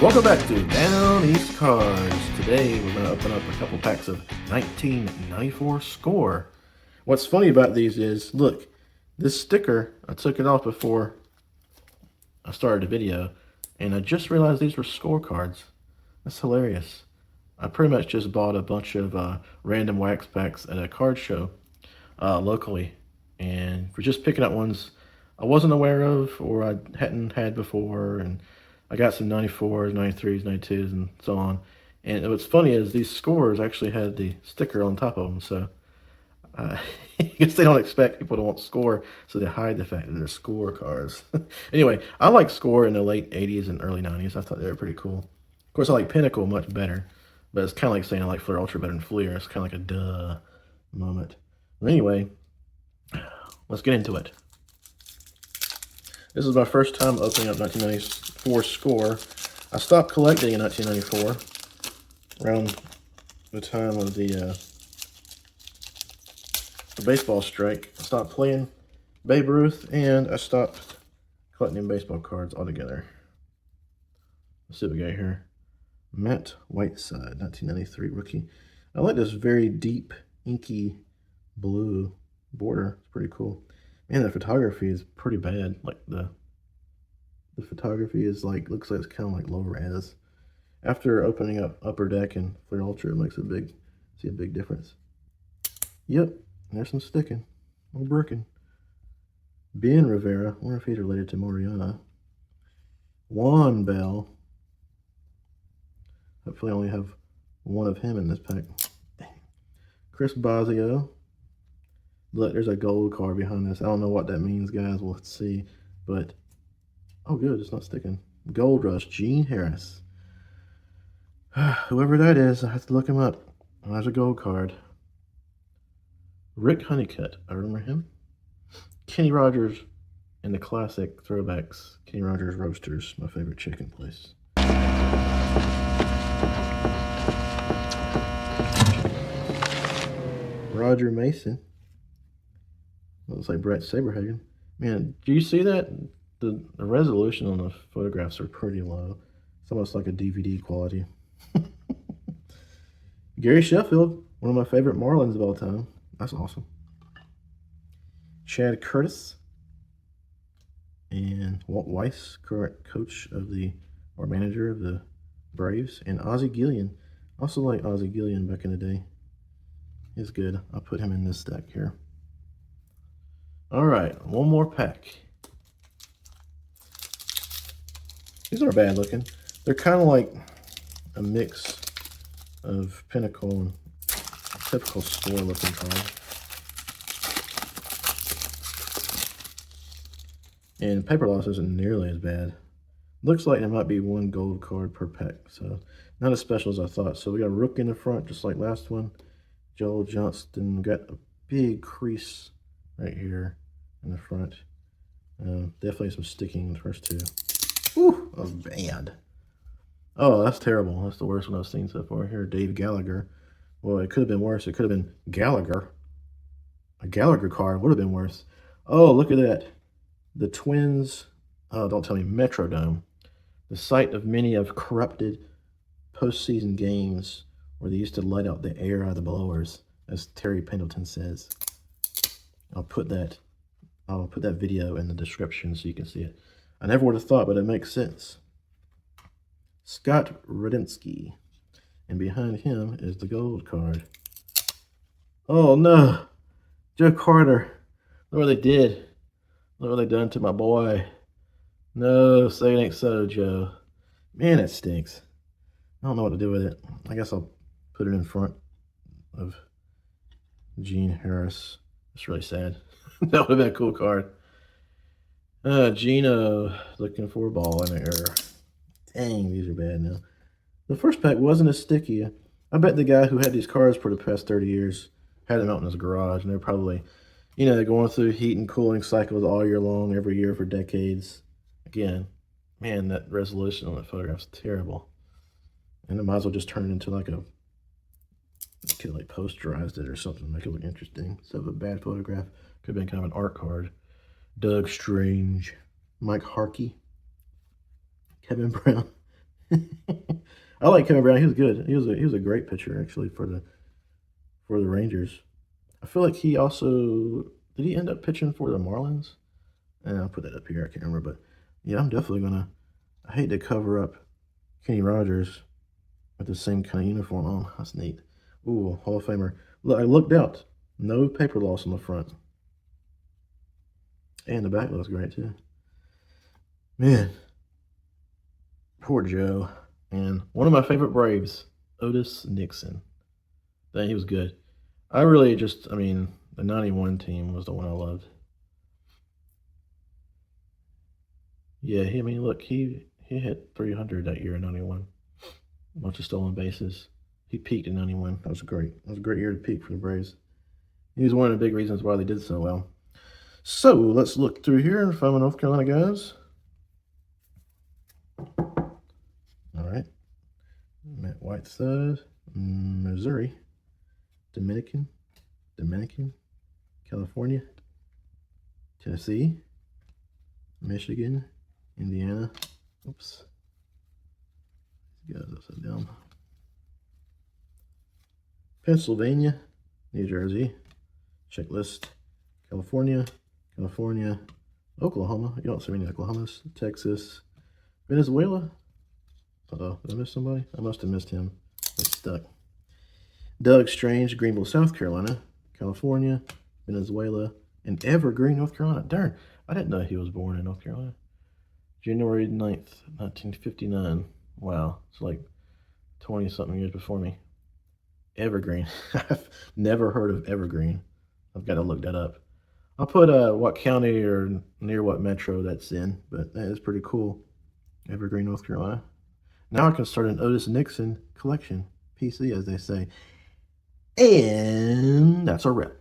Welcome back to Down East Cards. Today we're going to open up a couple packs of 1994 Score. What's funny about these is, look, this sticker, I took it off before I started the video, and I just realized these were scorecards. That's hilarious. I pretty much just bought a bunch of random wax packs at a card show locally, and for just picking up ones I wasn't aware of or I hadn't had before, and I got some 94s, 93s, 92s, and so on. And what's funny is these scores actually had the sticker on top of them, so I guess they don't expect people to want score, so they hide the fact that they're score cards. Anyway, I like score in the late 80s and early 90s. I thought they were pretty cool. Of course, I like Pinnacle much better, but it's kind of like saying I like Flair Ultra better than Fleer. It's kind of like a duh moment. But anyway, let's get into it. This is my first time opening up 1994 Score. I stopped collecting in 1994, around the time of the baseball strike. I stopped playing Babe Ruth, and I stopped collecting baseball cards altogether. Let's see what we got here. Matt Whiteside, 1993 rookie. I like this very deep, inky blue border. It's pretty cool. Man, the photography is pretty bad. Like the photography is like, looks like it's kind of like low res. After opening up Upper Deck and Flair Ultra, it makes see a big difference. Yep, there's some sticking. Or bricking. Ben Rivera, I wonder if he's related to Mariana. Juan Bell. Hopefully I only have one of him in this pack. Dang. Chris Bosio. Look, there's a gold card behind this. I don't know what that means, guys. We'll see. But, oh good, it's not sticking. Gold Rush, Gene Harris. Whoever that is, I have to look him up. There's a gold card. Rick Honeycutt, I remember him. Kenny Rogers and the classic throwbacks. Kenny Rogers Roasters, my favorite chicken place. Roger Mason. Looks like Brett Saberhagen. Man, do you see that? The resolution on the photographs are pretty low. It's almost like a DVD quality. Gary Sheffield, one of my favorite Marlins of all time. That's awesome. Chad Curtis and Walt Weiss, current coach of or manager of the Braves, and Ozzie Guillen. Also like Ozzie Guillen back in the day. He's good. I'll put him in this stack here. All right, one more pack. These aren't bad looking. They're kind of like a mix of Pinnacle and typical Score looking card. And paper loss isn't nearly as bad. Looks like there might be one gold card per pack, so not as special as I thought. So we got a Rook in the front, just like last one. Joel Johnston got a big crease right here in the front. Definitely some sticking in the first two. Ooh, that was bad. Oh, that's terrible. That's the worst one I've seen so far. Here, Dave Gallagher. Well, it could have been worse. It could have been Gallagher. A Gallagher card would have been worse. Oh, look at that. The Twins, oh, don't tell me, Metrodome. The site of many of corrupted postseason games where they used to let out the air out of the blowers, as Terry Pendleton says. I'll put that video in the description so you can see it. I never would have thought, but it makes sense. Scott Radinsky. And behind him is the gold card. Oh no! Joe Carter. Look what they did. Look what they done to my boy. No, say it ain't so, Joe. Man, that stinks. I don't know what to do with it. I guess I'll put it in front of Gene Harris. It's really sad. That would have been a cool card. Gino looking for a ball in the air. Dang, these are bad now. The first pack wasn't as sticky. I bet the guy who had these cards for the past 30 years had them out in his garage, and they're probably, you know, they're going through heat and cooling cycles all year long, every year for decades. Again, man, that resolution on that photograph is terrible. And I might as well just turn it into like could have like posterized it or something, make it look interesting. Instead of a bad photograph, could have been kind of an art card. Doug Strange, Mike Harkey, Kevin Brown, I like Kevin Brown. He was good. He was a great pitcher actually for the Rangers. I feel like he also did he end up pitching for the Marlins? And I'll put that up here. I can't remember, but yeah, I'm definitely gonna. I hate to cover up Kenny Rogers with the same kind of uniform on. That's neat. Ooh, Hall of Famer. Look, I looked out. No paper loss on the front. And the back looks great too. Man, poor Joe. And one of my favorite Braves, Otis Nixon. That he was good. I really just, I mean, the '91 team was the one I loved. Yeah, I mean, look, he hit 300 that year in '91. A bunch of stolen bases. He peaked in '91. That was great. That was a great year to peak for the Braves. He was one of the big reasons why they did so well. So let's look through here and find my North Carolina guys. All right. Matt Whiteside, Missouri, Dominican, California, Tennessee, Michigan, Indiana. Oops. These guys upside down. Pennsylvania, New Jersey, checklist, California, Oklahoma. You don't see any Oklahomas. Texas, Venezuela. Uh-oh, did I miss somebody? I must have missed him. It's stuck. Doug Strange, Greenville, South Carolina, California, Venezuela, and Evergreen, North Carolina. Darn, I didn't know he was born in North Carolina. January 9th, 1959. Wow, it's like 20-something years before me. Evergreen. I've never heard of Evergreen. I've got to look that up. I'll put what county or near what metro that's in, but that is pretty cool. Evergreen, North Carolina. Now I can start an Otis Nixon collection. PC, as they say. And that's our wrap.